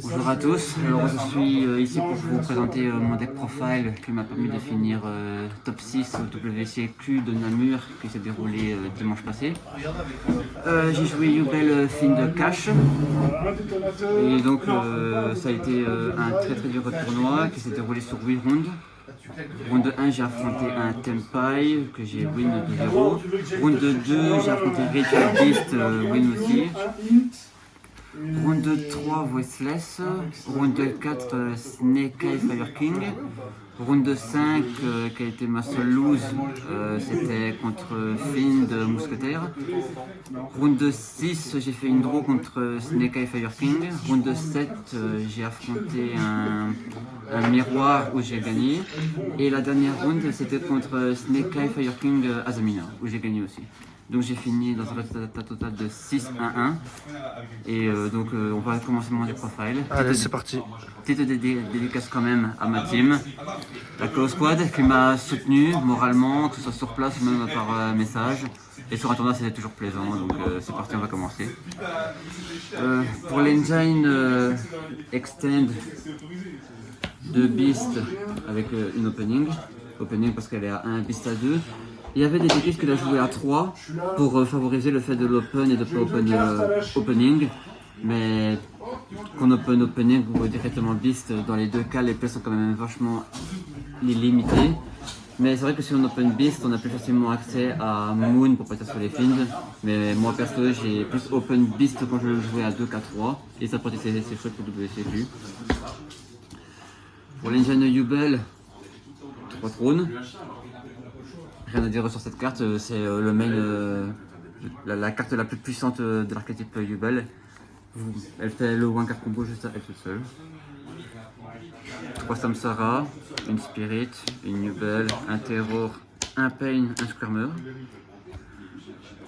Bonjour à tous, alors je suis ici pour vous présenter mon deck profile qui m'a permis de finir top 6 au WCQ de Namur qui s'est déroulé dimanche passé. J'ai joué Yubel Find Cash et donc ça a été un très dur tournoi qui s'est déroulé sur 8 rounds. Round 1 j'ai affronté un Tempai que j'ai win 2-0. Round 2 j'ai affronté Rachel Beast, win aussi. Round 3 Voiceless, round 4 Snake Eye Fire King, round 5 qui a été ma seule lose, c'était contre Find Mousquetaire, round 6 j'ai fait une draw contre Snake Eye Fire King, round 7 j'ai affronté un miroir où j'ai gagné, et la dernière round c'était contre Snake Eye Fire King Azamina où j'ai gagné aussi. Donc j'ai fini dans un résultat total de 6-1-1 et donc on va commencer mon profile. Allez, c'est parti. Petite dédicace quand même à ma team, la Chaos Squad qui m'a soutenu moralement, que ce soit sur place ou même par message. Et sur un tournoi c'était toujours plaisant, donc c'est parti, on va commencer. Pour l'engine extend de Beast avec une opening parce qu'elle est à 1, Beast à 2. Il y avait des équipes qui l'ont joué à 3 pour favoriser le fait de l'open et de pas open opening. Mais qu'on open opening ou directement beast, dans les deux cas les plays sont quand même vachement limitées. Mais c'est vrai que si on open beast, on a plus facilement accès à moon pour partir sur les fiends. Mais moi perso j'ai plus open beast quand je jouais à 2 qu'à 3. Et ça peut être c'est chouette pour WCQ. Pour l'engine Yubel, 3 trônes. Rien à dire sur cette carte, c'est le main, la carte la plus puissante de l'archétype Yubel. Elle fait le one card combo juste à elle toute seule. 3 Samsara, une Spirit, une Yubel, un Terror, un Pain, un Squirmer.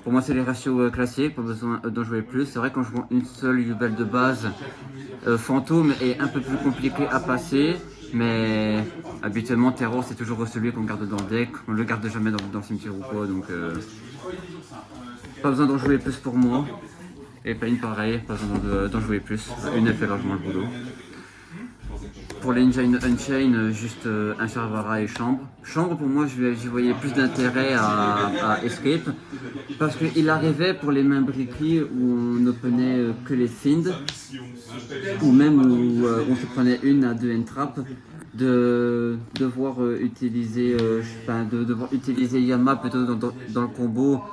Pour moi c'est les ratios classiques, pas besoin d'en jouer plus. C'est vrai qu'en jouant une seule Yubel de base, Fantôme est un peu plus compliqué à passer. Mais habituellement Terror c'est toujours celui qu'on garde dans le deck, on le garde jamais dans le cimetière ou quoi, donc pas besoin d'en jouer plus pour moi. Et Pain pareil, pas besoin d'en jouer plus, une elle fait largement le boulot. Pour l'engine Unchain, juste un Charvara et Chambre. Chambre pour moi j'y voyais plus d'intérêt à Escape, parce qu'il arrivait pour les mains briquées où on openait que les Fiends, ou même où on se prenait une à 2 entraps, de devoir utiliser Yama plutôt dans le combo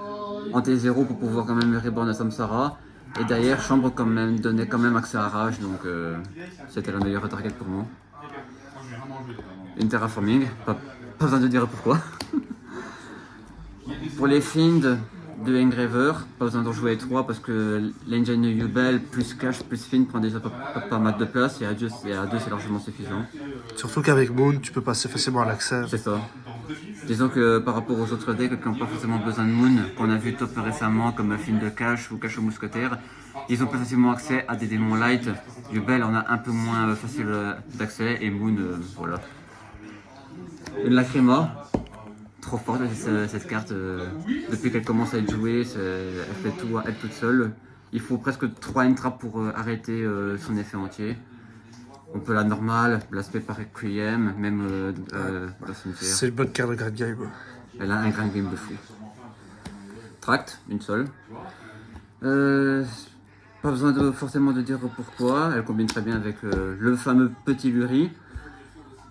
en T0 pour pouvoir quand même reborn à Samsara. Et derrière, Chambre quand même donnait quand même accès à Rage, donc c'était la meilleure target pour moi. Une Terraforming, pas besoin de dire pourquoi. Pour les Fiends de Engraver, pas besoin d'en jouer 3 parce que l'engine Yubel plus Cash plus Fiend prend déjà pas mal de place, et à 2 c'est largement suffisant. Surtout qu'avec Moon, tu peux passer facilement à l'accès. C'est ça. Disons que par rapport aux autres decks qui n'ont pas forcément besoin de Moon, qu'on a vu top récemment comme Fiend de Cash ou Cash au Mousquetaire, ils ont plus facilement accès à des démons light. Yubel on a un peu moins facile d'accès, et Moon voilà. Une Lacrima. Trop forte cette carte, depuis qu'elle commence à être jouée, elle fait tout à elle toute seule. Il faut presque 3 entraps pour arrêter son effet entier. On peut la normale, l'aspect par Requiem, même dans le cimetière. C'est une bonne carte de Grand Game. Elle a un Grand Game de fou. Tract, une seule. Pas besoin forcément de dire pourquoi, elle combine très bien avec le fameux petit Luri.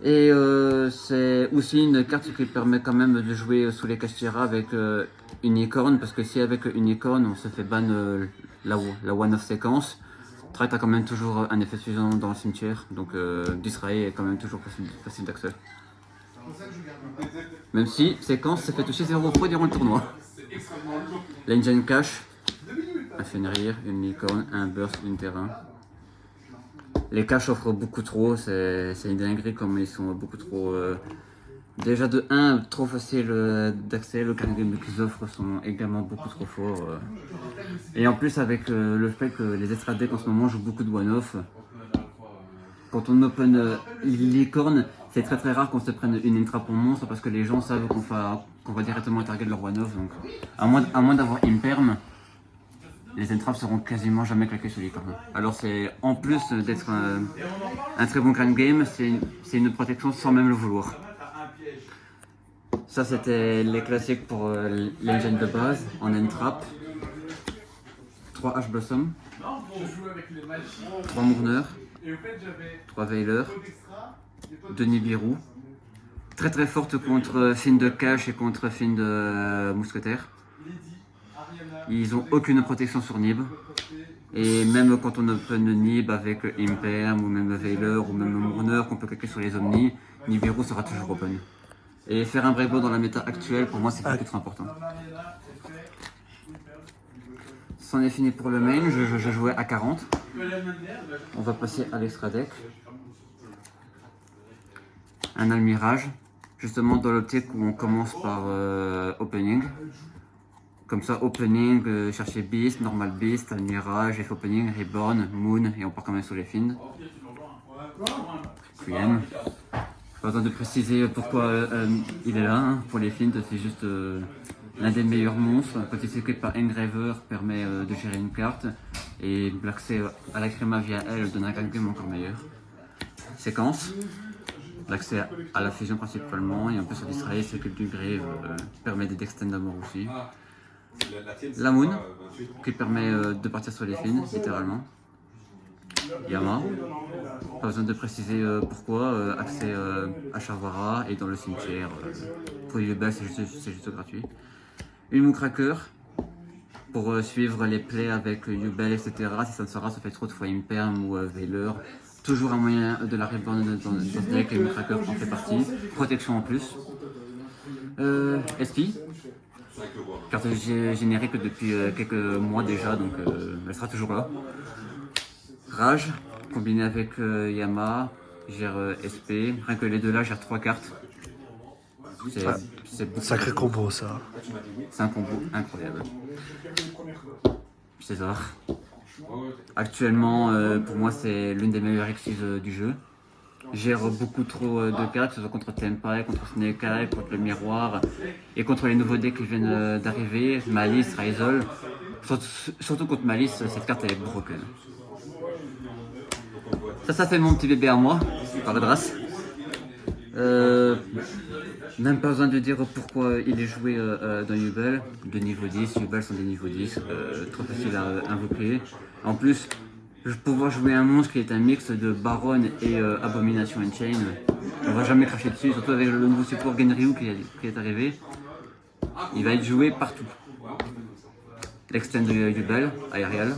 Et c'est aussi une carte qui permet quand même de jouer sous les Kashtira avec Unicorn, parce que si avec Unicorn on se fait ban la one-off séquence, Tract a quand même toujours un effet suffisant dans le cimetière, donc Disrae est quand même toujours facile d'accès. Même si séquence se fait toucher 0 fois durant le tournoi. L'engine Cash, un Fenrir, une Unicorn, un Burst, une Terrain. Les caches offrent beaucoup trop, c'est une dinguerie comme ils sont beaucoup trop... déjà de 1, trop facile d'accès, le card game qu'ils offrent sont également beaucoup trop forts. Et en plus avec le fait que les extra decks en ce moment jouent beaucoup de one-off, quand on open licorne, c'est très rare qu'on se prenne une entrap en monstre parce que les gens savent qu'on va directement target leur one-off. Donc à moins d'avoir imperm, les entraves seront quasiment jamais claquées sur licorne. Alors c'est en plus d'être un très bon grand game, c'est une protection sans même le vouloir. Ça c'était les classiques pour l'engine de base en entrap. 3 H Blossom, 3 Mourner, 3 Veiler, 2 Nibiru. Très très forte contre fin de cache et contre fin de mousquetaire. Ils ont aucune protection sur Nib. Et même quand on open Nib avec Imperm ou même Veiler ou même Mourner qu'on peut cliquer sur les Omnis, Nibiru sera toujours open. Et faire un breakball dans la méta actuelle, pour moi c'est beaucoup trop important. C'en est fini pour le main, je jouais à 40. On va passer à l'extra deck. Un Almirage, justement dans l'optique où on commence par opening. Comme ça, opening, chercher Beast, Normal Beast, Almirage, F opening, Reborn, Moon, et on part quand même sur les fins. QM. Pas besoin de préciser pourquoi il est là, hein. Pour les fins, c'est juste l'un des meilleurs monstres. Quand il s'équipe par Engraver, permet de gérer une carte. Et l'accès à la créma via elle donne un game encore meilleur. Séquence. L'accès à la fusion principalement, et un peu sur l'Israël, c'est que du grave permet des extend à mort aussi. La Moon, qui permet de partir sur les fins, littéralement. Yama, pas besoin de préciser pourquoi, accès à Shavara et dans le cimetière. Pour Yubel, c'est juste gratuit. Une Moocracker, pour suivre les plays avec Yubel, etc. Si ça ne sera, ça fait trop de fois Imperm ou Veiler. Toujours un moyen de la reborn dans ce deck, et Moocracker en fait partie. Protection en plus. SP, carte générique depuis quelques mois déjà, donc elle sera toujours là. Rage, combiné avec Yama, gère SP. Rien que les deux là gèrent 3 cartes. C'est Sacré combo ça. C'est un combo incroyable. César. Actuellement, pour moi, c'est l'une des meilleures excuses du jeu. Gère beaucoup trop de cartes, que ce soit contre Tempai, contre Snake Eye, contre le Miroir et contre les nouveaux decks qui viennent d'arriver, Malice, Raizol. Surtout contre Malice, cette carte elle est broken. Ça fait mon petit bébé à moi, par le Dras. Même pas besoin de dire pourquoi il est joué dans Yubel, de niveau 10, Yubel sont des niveaux 10, trop facile à invoquer. En plus, je vais pouvoir jouer un monstre qui est un mix de Baron et Abomination Enchain. On va jamais cracher dessus, surtout avec le nouveau support Genryu qui est arrivé. Il va être joué partout. L'extend de Yubel, aérial.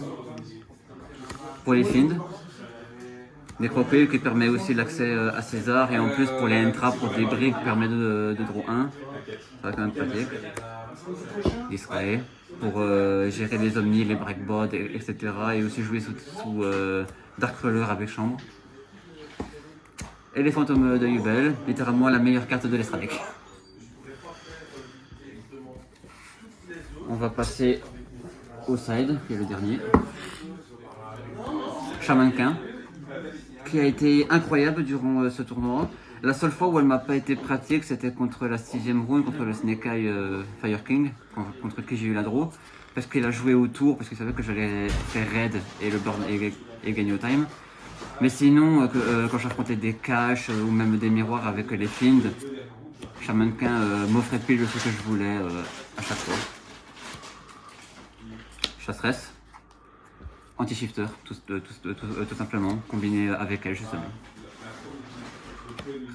Pour les Fiends. Necropile qui permet aussi l'accès à César, et en plus pour les entraps, pour des briques, permet de draw 1. Ça va quand même pratique. D'Israël pour gérer les omnis, les breakboards, etc. Et aussi jouer sous Darkcrawler avec chambre. Et les fantômes de Yubel, littéralement la meilleure carte de l'Extra deck. On va passer au side, qui est le dernier. Shamankin, qui a été incroyable durant ce tournoi. La seule fois où elle m'a pas été pratique, c'était contre la 6ème round, contre le Snake Eye Fire King, contre qui j'ai eu la draw. Parce qu'il a joué au tour, parce qu'il savait que j'allais faire raid et le burn et gagner au time. Mais sinon, quand j'affrontais des caches ou même des miroirs avec les Fiends, Shamankin m'offrait pile ce que je voulais à chaque fois. Chasseresse. Anti-shifter, tout simplement, combiné avec elle justement.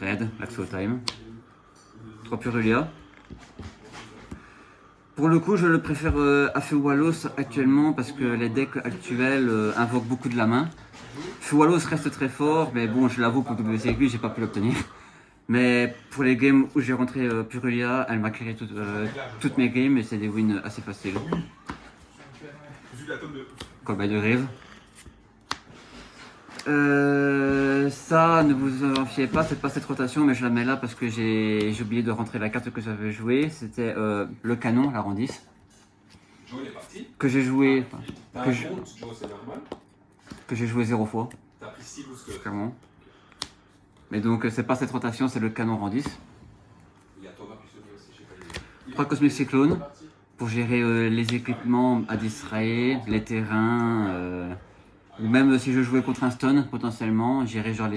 Raid, l'accès au time. 3 Purulia. Pour le coup, je le préfère à Feuwalos actuellement parce que les decks actuels invoquent beaucoup de la main. Feuwalos reste très fort, mais bon, je l'avoue, pour WCQ, j'ai pas pu l'obtenir. Mais pour les games où j'ai rentré Purulia, elle m'a créé toutes mes games et c'est des wins assez faciles. Callback de Rive. Ça, ne vous en fiez pas, c'est pas cette rotation, mais je la mets là parce que j'ai oublié de rentrer la carte que j'avais jouée. C'était le canon, la rang 10. Que j'ai joué. Que j'ai joué 0 fois. Clairement. Mais donc, c'est pas cette rotation, c'est le canon rang 10. 3 Cosmic Cyclone. pour gérer les équipements à distraire, les terrains, ou même si je jouais contre un stun potentiellement, gérer genre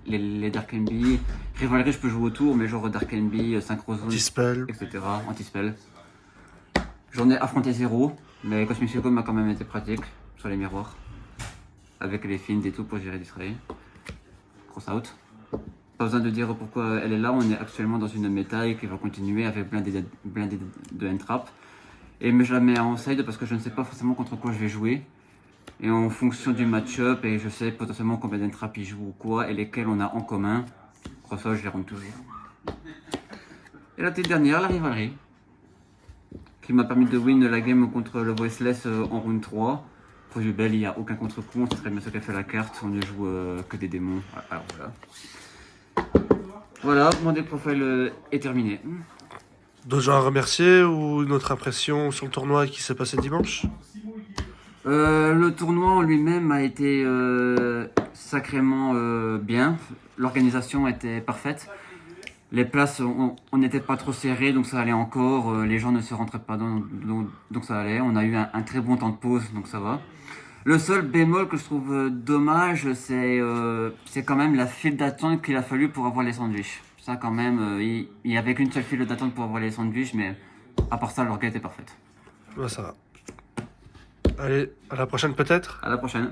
les Dark NB. Rivalry, je peux jouer autour, mais genre Dark NB, Synchro Zone, Dispel. etc. Anti-spell. J'en ai affronté 0, mais Cosmic Psycho m'a quand même été pratique sur les miroirs. Avec les fins et tout pour gérer Disray. Cross out. Pas besoin de dire pourquoi elle est là, on est actuellement dans une méta et qui va continuer avec blindé de N-Trap. Mais je la mets en side parce que je ne sais pas forcément contre quoi je vais jouer. Et en fonction du match-up, et je sais potentiellement combien d'N-Trap il joue ou quoi, et lesquels on a en commun. Cross out, je les rentre toujours. Et la petite dernière, la Rivalry, qui m'a permis de win la game contre le Voiceless en round 3. Pour Jubel, il n'y a aucun contre-coup, on sait très bien ce qu'a fait la carte, on ne joue que des démons. Alors voilà. Voilà, mon deck profile est terminé. D'autres gens à remercier ou une autre impression sur le tournoi qui s'est passé dimanche? Le tournoi en lui-même a été sacrément bien. L'organisation était parfaite. Les places, on n'était pas trop serré, donc ça allait encore. Les gens ne se rentraient pas donc ça allait. On a eu un très bon temps de pause, donc ça va. Le seul bémol que je trouve dommage, c'est quand même la file d'attente qu'il a fallu pour avoir les sandwichs. Ça quand même, il y avait qu'une seule file d'attente pour avoir les sandwichs, mais à part ça, l'orga était parfaite. Ouais, ça va. Allez, à la prochaine peut-être. À la prochaine.